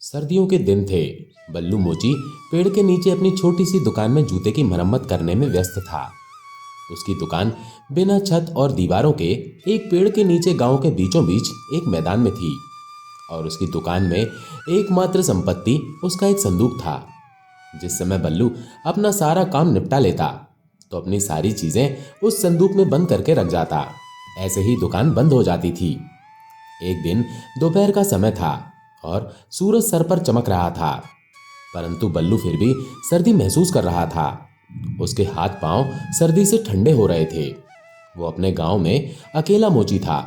सर्दियों के दिन थे। बल्लू मोची पेड़ के नीचे अपनी छोटी सी दुकान में जूते की मरम्मत करने में व्यस्त था। उसकी दुकान बिना छत और दीवारों के एक पेड़ के नीचे गांव के बीचों बीच एक मैदान में थी और उसकी दुकान में एकमात्र संपत्ति उसका एक संदूक था। जिस समय बल्लू अपना सारा काम निपटा लेता तो अपनी सारी चीजें उस संदूक में बंद करके रख जाता। ऐसे ही दुकान बंद हो जाती थी। एक दिन दोपहर का समय था और सूरज सर पर चमक रहा था, परंतु बल्लू फिर भी सर्दी महसूस कर रहा था। उसके हाथ पांव सर्दी से ठंडे हो रहे थे। वो अपने गांव में अकेला मोची था।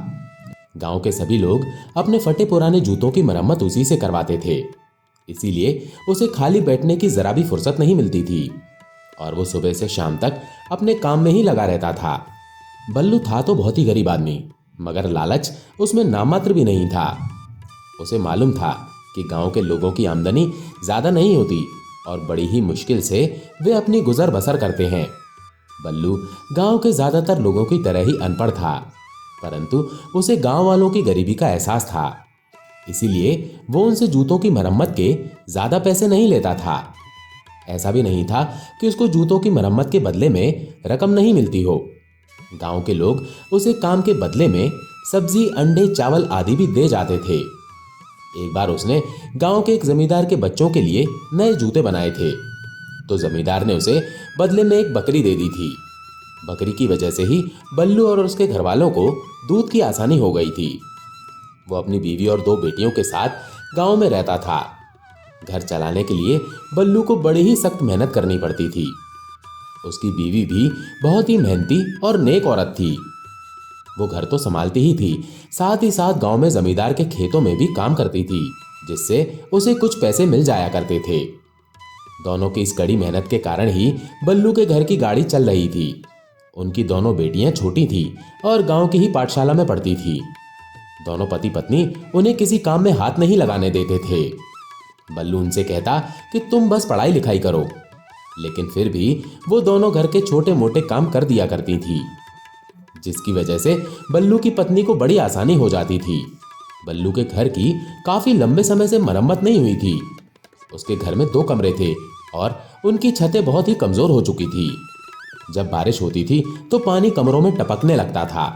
गांव के सभी लोग अपने फटे पुराने जूतों की मरम्मत उसी से करवाते थे, इसीलिए उसे खाली बैठने की जरा भी फुर्सत नहीं मिलती थी और वो सुबह से शाम तक अपने काम में ही लगा रहता था। बल्लू था तो बहुत ही गरीब आदमी, मगर लालच उसमें नामात्र भी नहीं था। उसे मालूम था कि गांव के लोगों की आमदनी ज्यादा नहीं होती और बड़ी ही मुश्किल से वे अपनी गुजर बसर करते हैं। बल्लू गांव के ज्यादातर लोगों की तरह ही अनपढ़ था, परंतु उसे गांव वालों की गरीबी का एहसास था, इसीलिए वो उनसे जूतों की मरम्मत के ज्यादा पैसे नहीं लेता था। ऐसा भी नहीं था कि उसको जूतों की मरम्मत के बदले में रकम नहीं मिलती हो। गांव के लोग उसे काम के बदले में सब्जी, अंडे, चावल आदि भी दे जाते थे। एक बार उसने गांव के एक जमींदार के बच्चों के लिए नए जूते बनाए थे, तो जमींदार ने उसे बदले में एक बकरी दे दी थी। बकरी की वजह से ही बल्लू और उसके घर वालों को दूध की आसानी हो गई थी। वो अपनी बीवी और 2 बेटियों के साथ गांव में रहता था। घर चलाने के लिए बल्लू को बड़ी ही सख्त मेहनत करनी पड़ती थी। उसकी बीवी भी बहुत ही मेहनती और नेक औरत थी। वो घर तो संभालती ही थी, साथ ही साथ गांव में जमींदार के खेतों में भी काम करती थी, जिससे उसे कुछ पैसे मिल जाया करते थे। दोनों की इस कड़ी मेहनत के कारण ही बल्लू के घर की गाड़ी चल रही थी। उनकी दोनों बेटियां छोटी थी और गांव की ही पाठशाला में पढ़ती थी। दोनों पति पत्नी उन्हें किसी काम में हाथ नहीं लगाने देते थे। बल्लू उनसे कहता कि तुम बस पढ़ाई लिखाई करो, लेकिन फिर भी वो दोनों घर के छोटे मोटे काम कर दिया करती थी, जिसकी वजह से बल्लू की पत्नी को बड़ी आसानी हो जाती थी। बल्लू के घर की काफी लंबे समय से मरम्मत नहीं हुई थी। उसके घर में 2 कमरे थे और उनकी छतें बहुत ही कमजोर हो चुकी थी। जब बारिश होती थी तो पानी कमरों में टपकने लगता था।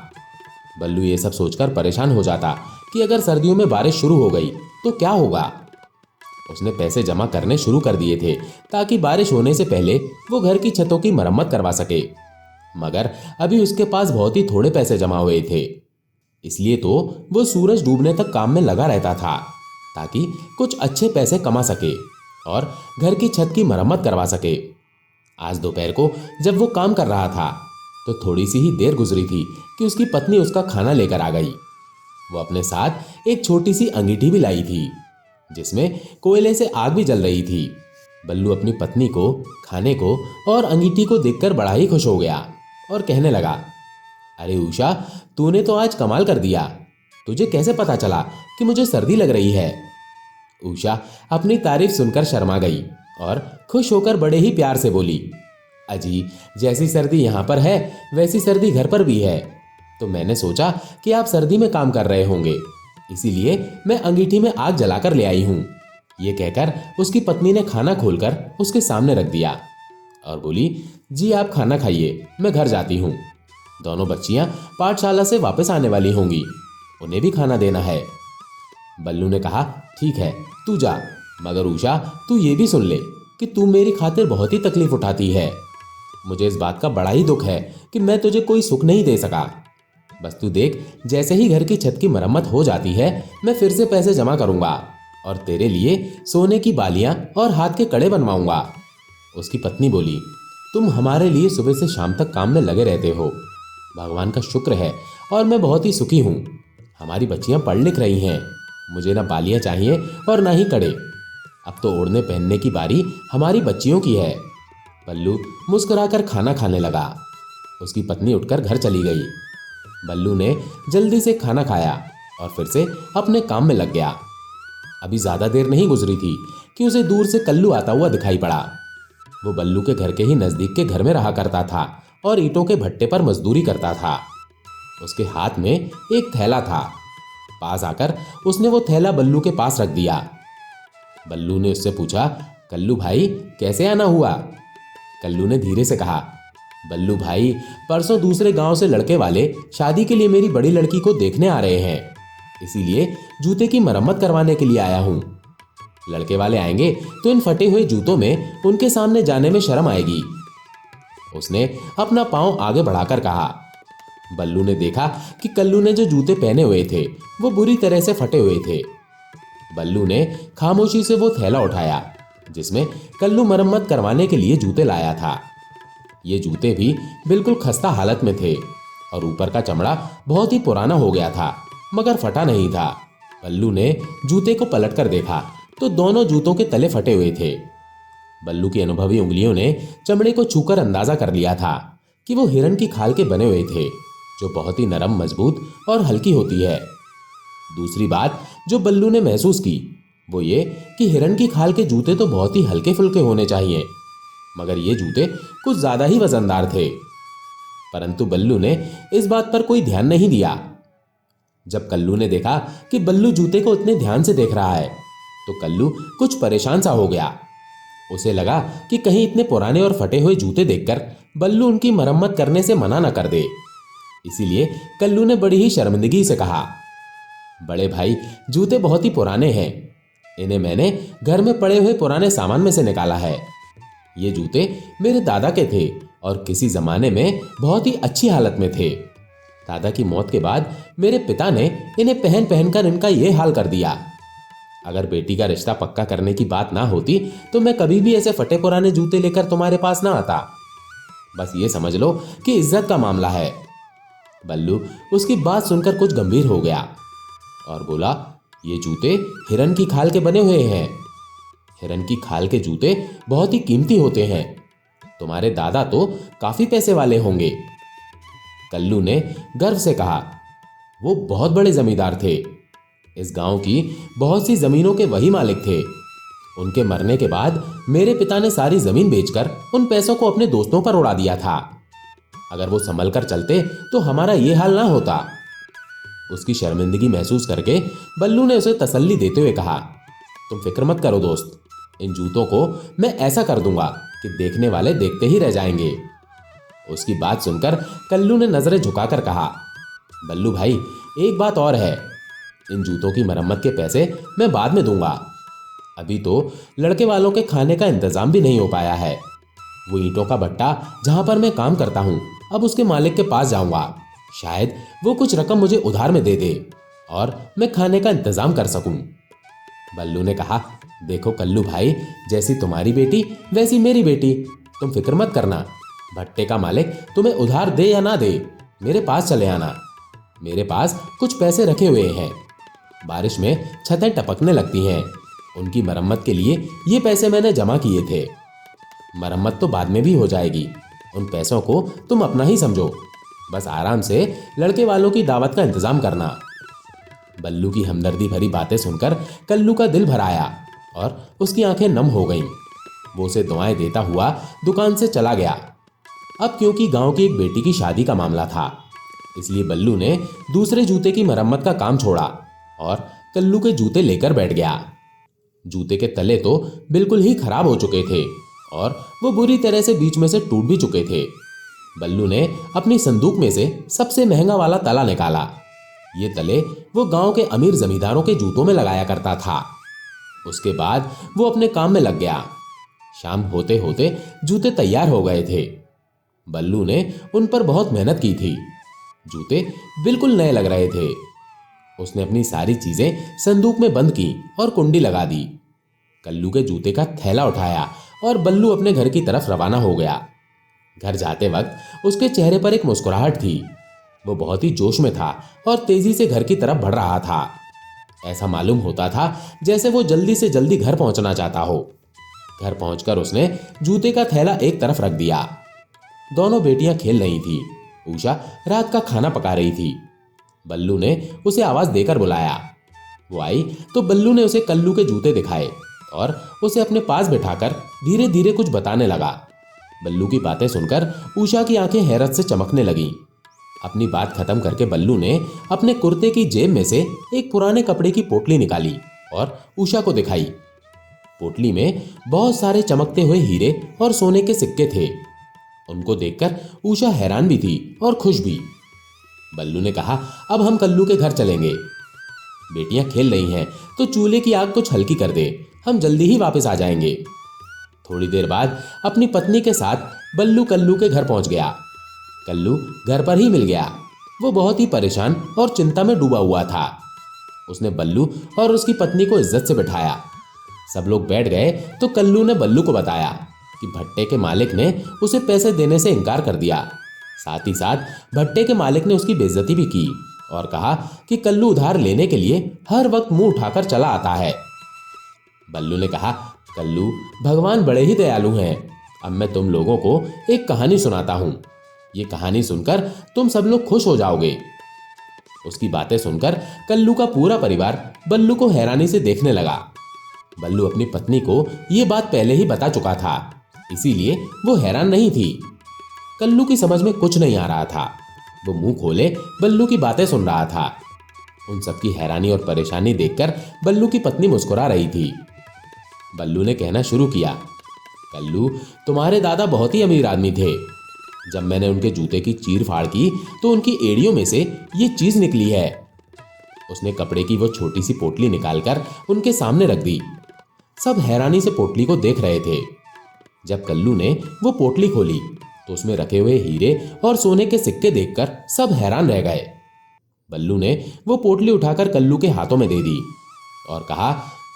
बल्लू ये सब सोचकर परेशान हो जाता कि अगर सर्दियों में बारिश शुरू हो गई तो क्या होगा। उसने पैसे जमा करने शुरू कर दिए थे ताकि बारिश होने से पहले वो घर की छतों की मरम्मत करवा सके, मगर अभी उसके पास बहुत ही थोड़े पैसे जमा हुए थे। इसलिए तो वो सूरज डूबने तक काम में लगा रहता था ताकि कुछ अच्छे पैसे कमा सके और घर की छत की मरम्मत करवा सके। आज दोपहर को जब वो काम कर रहा था तो थोड़ी सी ही देर गुजरी थी कि उसकी पत्नी उसका खाना लेकर आ गई। वो अपने साथ एक छोटी सी अंगीठी भी लाई थी, जिसमें कोयले से आग भी जल रही थी। बल्लू अपनी पत्नी को, खाने को और अंगीठी को देखकर बड़ा ही खुश हो गया और कहने लगा, अरे उषा, तूने तो आज कमाल कर दिया। तुझे कैसे पता चला कि मुझे सर्दी लग रही है? उषा अपनी तारीफ सुनकर शर्मा गई और खुश होकर बड़े ही प्यार से बोली, अजी, जैसी सर्दी यहाँ पर है वैसी सर्दी घर पर भी है, तो मैंने सोचा कि आप सर्दी में काम कर रहे होंगे, इसीलिए मैं अंगीठी में आग जलाकर ले आई हूँ। ये कहकर उसकी पत्नी ने खाना खोलकर उसके सामने रख दिया और बोली, जी आप खाना खाइए, मैं घर जाती हूँ। दोनों बच्चियां पाठशाला से वापस आने वाली होंगी, उन्हें भी खाना देना है। बल्लू ने कहा, ठीक है, तू जा, मगर उषा तू ये भी सुन ले कि तू मेरी खातिर बहुत ही तकलीफ उठाती है। मुझे इस बात का बड़ा ही दुख है कि मैं तुझे कोई सुख नहीं दे सका। बस तू देख, जैसे ही घर की छत की मरम्मत हो जाती है मैं फिर से पैसे जमा करूंगा और तेरे लिए सोने की बालियां और हाथ के कड़े बनवाऊंगा। उसकी पत्नी बोली, तुम हमारे लिए सुबह से शाम तक काम में लगे रहते हो, भगवान का शुक्र है और मैं बहुत ही सुखी हूँ। हमारी बच्चियां पढ़ लिख रही हैं, मुझे ना बालियां चाहिए और ना ही कड़े। अब तो ओढ़ने पहनने की बारी हमारी बच्चियों की है। बल्लू मुस्कुराकर खाना खाने लगा। उसकी पत्नी उठकर घर चली गई। बल्लू ने जल्दी से खाना खाया और फिर से अपने काम में लग गया। अभी ज्यादा देर नहीं गुजरी थी कि उसे दूर से कल्लू आता हुआ दिखाई पड़ा। वो बल्लू के घर के ही नजदीक के घर में रहा करता था और ईंटों के भट्टे पर मजदूरी करता था। उसके हाथ में एक थैला था। पास आकर उसने वो थैला बल्लू के पास रख दिया। बल्लू ने उससे पूछा, कल्लू भाई कैसे आना हुआ? कल्लू ने धीरे से कहा, बल्लू भाई परसों दूसरे गांव से लड़के वाले शादी के लिए मेरी बड़ी लड़की को देखने आ रहे हैं, इसीलिए जूते की मरम्मत करवाने के लिए आया हूं। लड़के वाले आएंगे तो इन फटे हुए जूतों में उनके सामने जाने में शर्म आएगी। उसने अपना पांव आगे बढ़ाकर कहा। बल्लू ने देखा कि कल्लू ने जो जूते पहने हुए थे वो बुरी तरह से फटे हुए थे। बल्लू ने खामोशी से वो थैला उठाया जिसमें कल्लू मरम्मत करवाने के लिए जूते लाया था। ये जूते भी बिल्कुल खस्ता हालत में थे और ऊपर का चमड़ा बहुत ही पुराना हो गया था, मगर फटा नहीं था। बल्लू ने जूते को पलटकर देखा तो दोनों जूतों के तले फटे हुए थे। बल्लू की अनुभवी उंगलियों ने चमड़े को छूकर अंदाजा कर लिया था कि वो हिरन की खाल के बने हुए थे, जो बहुत ही नरम, मजबूत और हल्की होती है। दूसरी बात जो बल्लू ने महसूस की वो ये कि हिरन की खाल के जूते तो बहुत ही हल्के फुल्के होने चाहिए, मगर ये जूते कुछ ज्यादा ही वजनदार थे। परंतु बल्लू ने इस बात पर कोई ध्यान नहीं दिया। जब कल्लू ने देखा कि बल्लू जूते को इतने ध्यान से देख रहा है तो कल्लू कुछ परेशान सा हो गया। उसे लगा कि कहीं इतने पुराने और फटे हुए जूते देखकर बल्लू उनकी मरम्मत करने से मना न कर दे। इसीलिए कल्लू ने बड़ी ही शर्मिंदगी से कहा, बड़े भाई जूते बहुत ही पुराने हैं, इन्हें मैंने घर में पड़े हुए पुराने सामान में से निकाला है। ये जूते मेरे दादा के थे और किसी जमाने में बहुत ही अच्छी हालत में थे। दादा की मौत के बाद मेरे पिता ने इन्हें पहन पहनकर इनका ये हाल कर दिया। अगर बेटी का रिश्ता पक्का करने की बात ना होती तो मैं कभी भी ऐसे फटे पुराने जूते लेकर तुम्हारे पास ना आता। बस ये समझ लो कि इज्जत का मामला है। बल्लू उसकी बात सुनकर कुछ गंभीर हो गया और बोला, ये जूते हिरन की खाल के बने हुए हैं। हिरन की खाल के जूते बहुत ही कीमती होते हैं। तुम्हारे दादा तो काफी पैसे वाले होंगे। कल्लू ने गर्व से कहा, वो बहुत बड़े जमींदार थे। इस गांव की बहुत सी जमीनों के वही मालिक थे। उनके मरने के बाद मेरे पिता ने सारी जमीन बेचकर उन पैसों को अपने दोस्तों पर उड़ा दिया था। अगर वो संभल कर चलते तो हमारा ये हाल ना होता। उसकी शर्मिंदगी महसूस करके बल्लू ने उसे तसल्ली देते हुए कहा, तुम फिक्र मत करो दोस्त, इन जूतों को मैं ऐसा कर दूंगा कि देखने वाले देखते ही रह जाएंगे। उसकी बात सुनकर कल्लू ने नजरें झुकाकर कहा, बल्लू भाई एक बात और है, इन जूतों की मरम्मत के पैसे मैं बाद में दूंगा। अभी तो लड़के वालों के खाने का इंतजाम भी नहीं हो पाया है। वो ईंटों का भट्टा जहां पर मैं काम करता हूं, अब उसके मालिक के पास जाऊंगा। शायद वो कुछ रकम मुझे उधार में दे दे और मैं खाने का इंतजाम कर सकूं। बल्लू ने कहा, देखो कल्लू भाई, जैसी तुम्हारी बेटी वैसी मेरी बेटी, तुम फिक्र मत करना। भट्टे का मालिक तुम्हें उधार दे या ना दे, मेरे पास चले आना। मेरे पास कुछ पैसे रखे हुए हैं। बारिश में छतें टपकने लगती हैं, उनकी मरम्मत के लिए ये पैसे मैंने जमा किए थे। मरम्मत तो बाद में भी हो जाएगी, उन पैसों को तुम अपना ही समझो। बस आराम से लड़के वालों की दावत का इंतजाम करना। बल्लू की हमदर्दी भरी बातें सुनकर कल्लू का दिल भर आया और उसकी आंखें नम हो गईं। वो उसे दुआएं देता हुआ दुकान से चला गया। अब क्योंकि गांव की एक बेटी की शादी का मामला था, इसलिए बल्लू ने दूसरे जूते की मरम्मत का काम छोड़ा और कल्लू के जूते लेकर बैठ गया। जूते के तले तो बिल्कुल ही खराब हो चुके थे और वो बुरी तरह से बीच में से टूट भी चुके थे। बल्लू ने अपनी संदूक में से सबसे महंगा वाला तला निकाला। ये तले वो गांव के अमीर जमींदारों के जूतों में लगाया करता था। उसके बाद वो अपने काम में लग गया। शाम होते होते जूते तैयार हो गए थे। बल्लू ने उन पर बहुत मेहनत की थी। जूते बिल्कुल नए लग रहे थे। उसने अपनी सारी चीजें संदूक में बंद की और कुंडी लगा दी। कल्लू के जूते का थैला उठाया और बल्लू अपने घर की तरफ रवाना हो गया। घर जाते वक्त उसके चेहरे पर एक मुस्कुराहट थी। वो बहुत ही जोश में था और तेजी से घर की तरफ बढ़ रहा था। ऐसा मालूम होता था जैसे वो जल्दी से जल्दी घर पहुंचना चाहता हो। घर पहुंचकर उसने जूते का थैला एक तरफ रख दिया। दोनों बेटियां खेल रही थी। उषा रात का खाना पका रही थी। बल्लू ने उसे आवाज देकर बुलाया। वो आई तो बल्लू ने उसे कल्लू के जूते दिखाए और उसे अपने पास बिठाकर धीरे धीरे कुछ बताने लगा। बल्लू की बातें सुनकर उषा की आंखें हैरत से चमकने लगीं। अपनी बात खत्म करके बल्लू ने अपने कुर्ते की जेब में से एक पुराने कपड़े की पोटली निकाली और उषा को दिखाई। पोटली में बहुत सारे चमकते हुए हीरे और सोने के सिक्के थे। उनको देखकर उषा हैरान भी थी और खुश भी। बल्लू ने कहा, अब हम कल्लू के घर चलेंगे। बेटियां खेल रही हैं तो चूल्हे की आग कुछ हल्की कर दे, हम जल्दी ही वापस आ जाएंगे। थोड़ी देर बाद अपनी पत्नी के साथ बल्लू कल्लू के घर पहुंच गया। कल्लू घर पर ही मिल गया। वो बहुत ही परेशान और चिंता में डूबा हुआ था। उसने बल्लू और उसकी पत्नी को इज्जत से बिठाया। सब लोग बैठ गए तो कल्लू ने बल्लू को बताया कि भट्टे के मालिक ने उसे पैसे देने से इनकार कर दिया। साथ ही साथ भट्टे के मालिक ने उसकी बेइज्जती भी की और कहा कि कल्लू उधार लेने के लिए हर वक्त मुंह उठाकर चला आता है। बल्लू ने कहा, कल्लू, भगवान बड़े ही दयालु हैं। अब मैं तुम लोगों को एक कहानी सुनाता हूं। ये कहानी सुनकर तुम सब लोग खुश हो जाओगे। उसकी बातें सुनकर कल्लू का पूरा परिवार बल्लू को हैरानी से देखने लगा। बल्लू अपनी पत्नी को ये बात पहले ही बता चुका था, इसीलिए वो हैरान नहीं थी। कल्लू की समझ में कुछ नहीं आ रहा था। वो मुंह खोले बल्लू की बातें सुन रहा था। उन सबकी हैरानी और परेशानी देखकर बल्लू की पत्नी मुस्कुरा रही थी। बल्लू ने कहना शुरू किया, कल्लू, तुम्हारे दादा बहुत ही अमीर आदमी थे। जब मैंने उनके जूते की चीर फाड़ की तो उनकी एड़ियों में से ये चीज निकली है। उसने कपड़े की वो छोटी सी पोटली निकालकर उनके सामने रख दी। सब हैरानी से पोटली को देख रहे थे। जब कल्लू ने वो पोटली खोली तो उसमें रखे हुए हीरे और सोने के सिक्के देखकर सब हैरान रह गए। बल्लू ने वो पोटली उठाकर कल्लू के हाथों में दे दी और कहा,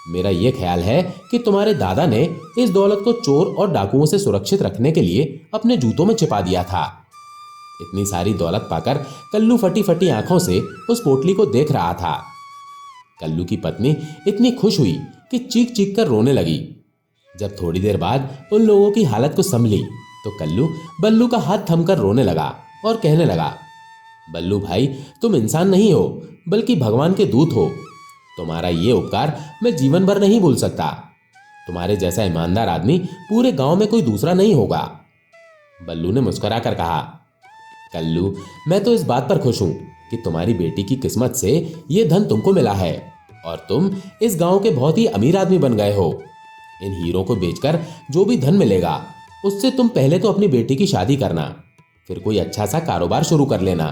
मेरा यह ख्याल है कि तुम्हारे दादा ने इस दौलत को चोर और डाकुओं से सुरक्षित रखने के लिए अपने जूतों में छिपा दिया था। इतनी सारी दौलत पाकर कल्लू फटी फटी आंखों से उस पोटली को देख रहा था। कल्लू की पत्नी इतनी खुश हुई कि चीख चीख कर रोने लगी। जब थोड़ी देर बाद उन लोगों की हालत को संभली तो कल्लू बल्लू का हाथ थमकर रोने लगा और कहने लगा, बल्लू भाई, तुम इंसान नहीं हो बल्कि भगवान के दूत हो। तुम्हारा ये उपकार मैं जीवन भर नहीं भूल सकता। तुम्हारे जैसा ईमानदार आदमी पूरे गांव में कोई दूसरा नहीं होगा। बल्लू ने मुस्कुराकर कहा, कल्लू, मैं तो इस बात पर खुश हूं कि तुम्हारी बेटी की किस्मत से ये धन तुमको मिला है और तुम इस गांव के बहुत ही अमीर आदमी बन गए हो। इन हीरों को बेचकर जो भी धन मिलेगा उससे तुम पहले तो अपनी बेटी की शादी करना, फिर कोई अच्छा सा कारोबार शुरू कर लेना।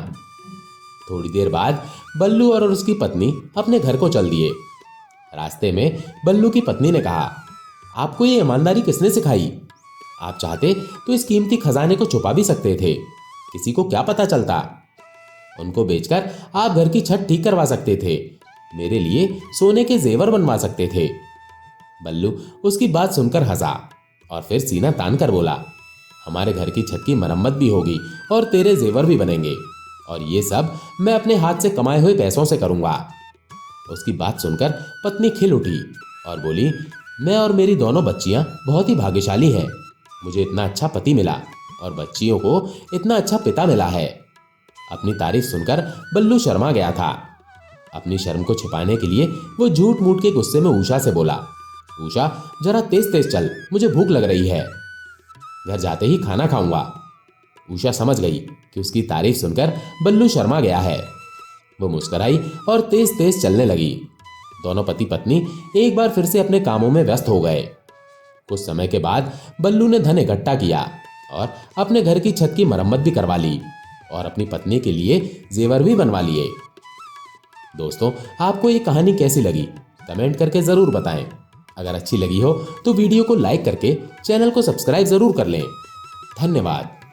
थोड़ी देर बाद बल्लू और उसकी पत्नी अपने घर को चल दिए। रास्ते में बल्लू की पत्नी ने कहा, आपको ये ईमानदारी किसने सिखाई? आप चाहते तो इस कीमती खजाने को छुपा भी सकते थे, किसी को क्या पता चलता। उनको बेचकर आप घर की छत ठीक करवा सकते थे, मेरे लिए सोने के जेवर बनवा सकते थे। बल्लू उसकी बात सुनकर हंसा और फिर सीना तान कर बोला, हमारे घर की छत की मरम्मत भी होगी और तेरे जेवर भी बनेंगे और ये सब मैं अपने हाथ से कमाए हुए पैसों से करूंगा। उसकी बात सुनकर पत्नी खिल उठी और बोली, मैं और मेरी दोनों बच्चियां बहुत ही भाग्यशाली हैं। मुझे इतना अच्छा पति मिला और बच्चियों को इतना अच्छा पिता मिला है। अपनी तारीफ सुनकर बल्लू शर्मा गया था। अपनी शर्म को छिपाने के लिए वो झूठ मूठ के गुस्से में उषा से बोला, उषा, जरा तेज तेज चल, मुझे भूख लग रही है। घर जाते ही खाना खाऊंगा। उषा समझ गई कि उसकी तारीफ सुनकर बल्लू शर्मा गया है। वो मुस्कुराई और तेज तेज चलने लगी। दोनों पति पत्नी एक बार फिर से अपने कामों में व्यस्त हो गए। कुछ समय के बाद बल्लू ने धन इकट्ठा किया और अपने घर की छत की मरम्मत भी करवा ली और अपनी पत्नी के लिए जेवर भी बनवा लिए। दोस्तों, आपको ये कहानी कैसी लगी कमेंट करके जरूर बताएं। अगर अच्छी लगी हो तो वीडियो को लाइक करके चैनल को सब्सक्राइब जरूर कर लें। धन्यवाद।